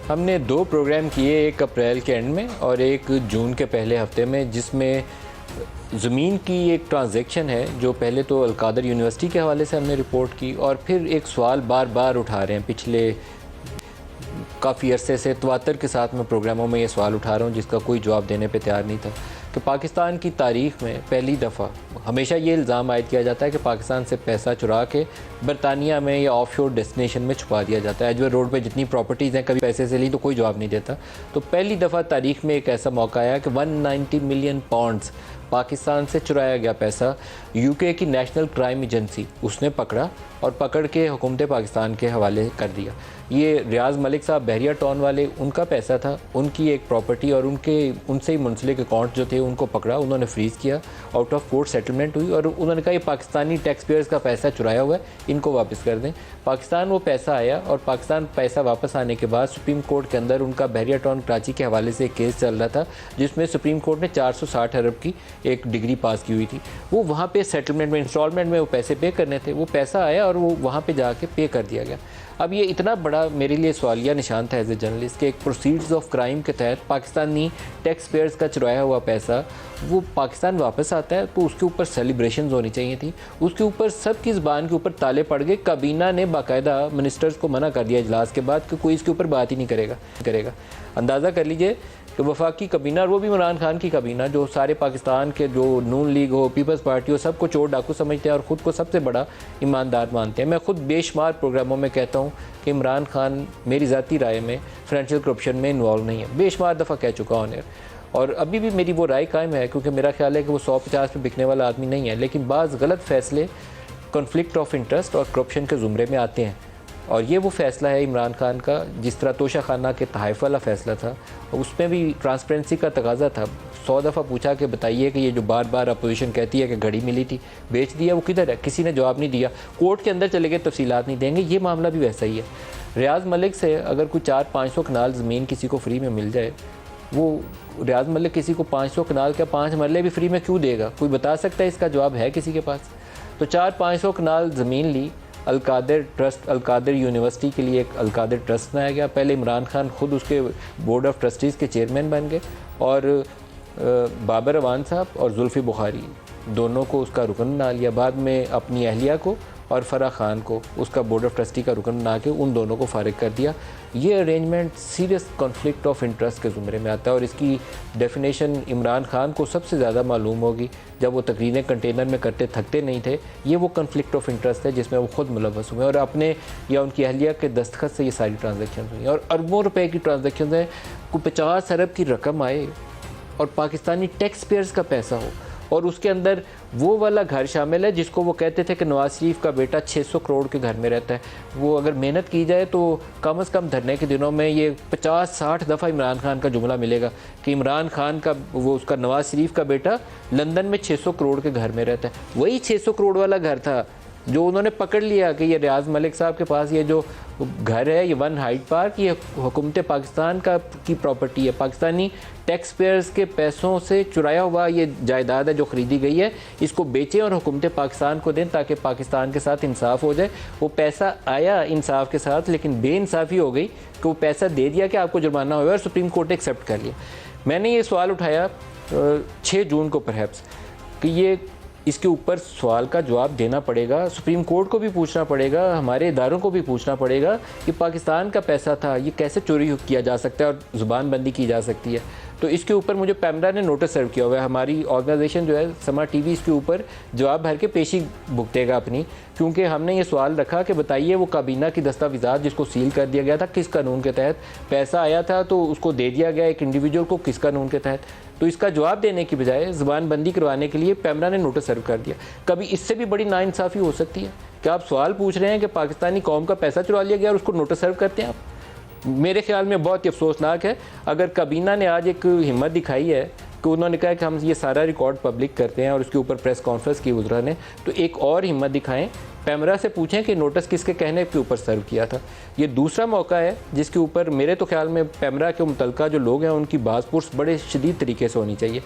हमने 2 प्रोग्राम किए, एक अप्रैल के एंड में और एक जून के पहले हफ्ते में, जिसमें ज़मीन की एक ट्रांजैक्शन है जो पहले तो अलकादर यूनिवर्सिटी के हवाले से हमने रिपोर्ट की, और फिर एक सवाल बार बार उठा रहे हैं पिछले काफ़ी अरसे से तवातर के साथ मैं प्रोग्रामों में ये सवाल उठा रहा हूँ जिसका कोई जवाब देने पे तैयार नहीं था कि पाकिस्तान की तारीख़ में पहली दफ़ा हमेशा ये इल्ज़ाम आयद किया जाता है कि पाकिस्तान से पैसा चुरा के बरतानिया में या ऑफशोर डेस्टिनेशन में छुपा दिया जाता है। एजवर रोड पे जितनी प्रॉपर्टीज़ हैं कभी पैसे से ली तो कोई जवाब नहीं देता। तो पहली दफ़ा तारीख़ में एक ऐसा मौका आया कि 190 मिलियन पाउंड्स पाकिस्तान से चुराया गया पैसा यूके की नेशनल क्राइम एजेंसी उसने पकड़ा और पकड़ के हुकूमत पाकिस्तान के हवाले कर दिया। ये रियाज मलिक साहब बहरिया टाउन वाले, उनका पैसा था, उनकी एक प्रॉपर्टी और उनसे ही मुंसलिक अकाउंट जो थे उनको पकड़ा, उन्होंने फ्रीज़ किया, आउट ऑफ कोर्ट सेटलमेंट हुई और उन्होंने कहा ये पाकिस्तानी टैक्स पेयर्स का पैसा चुराया हुआ है, इनको वापस कर दें। पाकिस्तान वो पैसा आया और पाकिस्तान पैसा वापस आने के बाद सुप्रीम कोर्ट के अंदर उनका बहरिया टाउन कराची के हवाले से एक केस चल रहा था जिसमें सुप्रीम कोर्ट ने 460 अरब की एक डिग्री पास की हुई थी। वो वहाँ पे सेटलमेंट में, इंस्टॉलमेंट में वो पैसे पे करने थे, वो पैसा आया और वो वहाँ पे जाके पे कर दिया गया। अब ये इतना बड़ा मेरे लिए सवालिया निशान था एज ए जर्नलिस्ट कि एक प्रोसीड्स ऑफ क्राइम के तहत पाकिस्तानी टैक्स पेयर्स का चुराया हुआ पैसा वो पाकिस्तान वापस आता है, तो उसके ऊपर सेलिब्रेशंस होनी चाहिए थी। उसके ऊपर सबकी ज़बान के ऊपर ताले पड़ गए। काबीना ने बाकायदा मिनिस्टर्स को मना कर दिया इजलास के बाद कि कोई इसके ऊपर बात ही नहीं करेगा। अंदाज़ा कर लीजिए कि वफाकी काबीना, और वो भी इमरान खान की काबीना, जो सारे पाकिस्तान के जो नून लीग हो, पीपल्स पार्टी हो, सबको चोर डाकू समझते हैं और ख़ुद को सबसे बड़ा ईमानदार मानते हैं। मैं ख़ुद बेशुमार प्रोग्रामों में कहता हूँ कि इमरान खान मेरी ज़ाती राय में फाइनेंशियल करप्शन में इन्वॉल्व नहीं है, बेशुमार दफ़ा कह चुका हूँ और अभी भी मेरी वो राय कायम है, क्योंकि मेरा ख्याल है कि वो 150 पे बिकने वाला आदमी नहीं है। लेकिन बाज़ गलत फ़ैसले कॉन्फ्लिक्ट ऑफ इंटरेस्ट और करप्शन के ज़ुमरे में आते हैं और ये वो फ़ैसला है इमरान खान का। जिस तरह तोशा खाना के तहफ़ वाला फ़ैसला था, उसमें भी ट्रांसपेरेंसी का तकाजा था। 100 दफ़ा पूछा कि बताइए कि ये जो बार बार अपोजिशन कहती है कि घड़ी मिली थी, बेच दिया, वो किधर है? किसी ने जवाब नहीं दिया। कोर्ट के अंदर चले गए, तफसीलात नहीं देंगे। ये मामला भी वैसा ही है। रियाज मलिक से अगर कोई 400-500 कनाल ज़मीन किसी को फ्री में मिल जाए, वो रियाज मलिक किसी को 500 कनाल क्या 5 मरले भी फ्री में क्यों देगा? कोई बता सकता है? इसका जवाब है किसी के पास? तो 400-500 कनाल ज़मीन ली, अलकादर ट्रस्ट, अलकादर यूनिवर्सिटी के लिए एक अलकादर ट्रस्ट बनाया गया। पहले इमरान खान खुद उसके बोर्ड ऑफ ट्रस्टीज़ के चेयरमैन बन गए और बाबर अवान साहब और जुल्फ़ी बुखारी दोनों को उसका रुकन बना लिया। बाद में अपनी अहलिया को और फ़रा ख़ान को उसका बोर्ड ऑफ ट्रस्टी का रुकन बना के उन दोनों को फ़ारिग कर दिया। ये arrangement serious conflict of interest के ज़ुमरे में आता है और इसकी डेफिनेशन इमरान खान को सबसे ज़्यादा मालूम होगी। जब वो तकरीरें कंटेनर में करते थकते नहीं थे, ये वो कॉन्फ्लिक्ट ऑफ इंटरेस्ट है जिसमें वो खुद मुलव्वस हुए और अपने या उनकी अहलिया के दस्तखत से ये सारी ट्रांजेक्शन हुई और अरबों रुपए की ट्रांजेक्शन है। कोई 50 अरब की रकम आए और पाकिस्तानी टैक्स पेयर्स का पैसा हो और उसके अंदर वो वाला घर शामिल है जिसको वो कहते थे कि नवाज शरीफ का बेटा 600 करोड़ के घर में रहता है। वो अगर मेहनत की जाए तो कम से कम धरने के दिनों में ये 50-60 दफ़ा इमरान खान का जुमला मिलेगा कि इमरान खान का वो उसका नवाज शरीफ का बेटा लंदन में 600 करोड़ के घर में रहता है। वही 600 करोड़ वाला घर था जो उन्होंने पकड़ लिया कि ये रियाज मलिक साहब के पास ये जो घर है, ये 1 हाइड पार्क, ये हुकूमत पाकिस्तान की प्रॉपर्टी है। पाकिस्तानी टैक्स पेयर्स के पैसों से चुराया हुआ ये जायदाद है जो ख़रीदी गई है, इसको बेचें और हुकूमत पाकिस्तान को दें ताकि पाकिस्तान के साथ इंसाफ हो जाए। वो पैसा आया इंसाफ के साथ, लेकिन बेइंसाफ़ी हो गई कि वो पैसा दे दिया कि आपको जुर्माना होगा और सुप्रीम कोर्ट ने एक्सेप्ट कर लिया। मैंने ये सवाल उठाया 6 जून को परहैप्स कि ये इसके ऊपर सवाल का जवाब देना पड़ेगा, सुप्रीम कोर्ट को भी पूछना पड़ेगा, हमारे इदारों को भी पूछना पड़ेगा कि पाकिस्तान का पैसा था, ये कैसे चोरी किया जा सकता है और ज़ुबानबंदी की जा सकती है। तो इसके ऊपर मुझे पैमरा ने नोटिस सर्व किया हुआ है। हमारी ऑर्गेनाइजेशन जो है समा टीवी इसके ऊपर जवाब भर के पेशी भुगतेगा अपनी, क्योंकि हमने ये सवाल रखा कि बताइए वो काबीना की दस्तावेज़ात जिसको सील कर दिया गया था किस कानून के तहत, पैसा आया था तो उसको दे दिया गया एक इंडिविजुअल को किस कानून के तहत। तो इसका जवाब देने की बजाय ज़ुबानबंदी करवाने के लिए पैमरा ने नोटिस सर्व कर दिया। कभी इससे भी बड़ी नाइंसाफ़ी हो सकती है कि आप सवाल पूछ रहे हैं कि पाकिस्तानी कौम का पैसा चुरा लिया गया और उसको नोटिस सर्व करते हैं आप। मेरे ख्याल में बहुत ही अफसोसनाक है। अगर काबीना ने आज एक हिम्मत दिखाई है कि उन्होंने कहा कि हम ये सारा रिकॉर्ड पब्लिक करते हैं और उसके ऊपर प्रेस कॉन्फ्रेंस की उजरा ने, तो एक और हिम्मत दिखाएं, पैमरा से पूछें कि नोटिस किसके कहने के ऊपर सर्व किया था। ये दूसरा मौका है जिसके ऊपर मेरे तो ख्याल में पैमरा के मुतलका जो लोग हैं उनकी बाज़पुर्स बड़े शदीद तरीके से होनी चाहिए।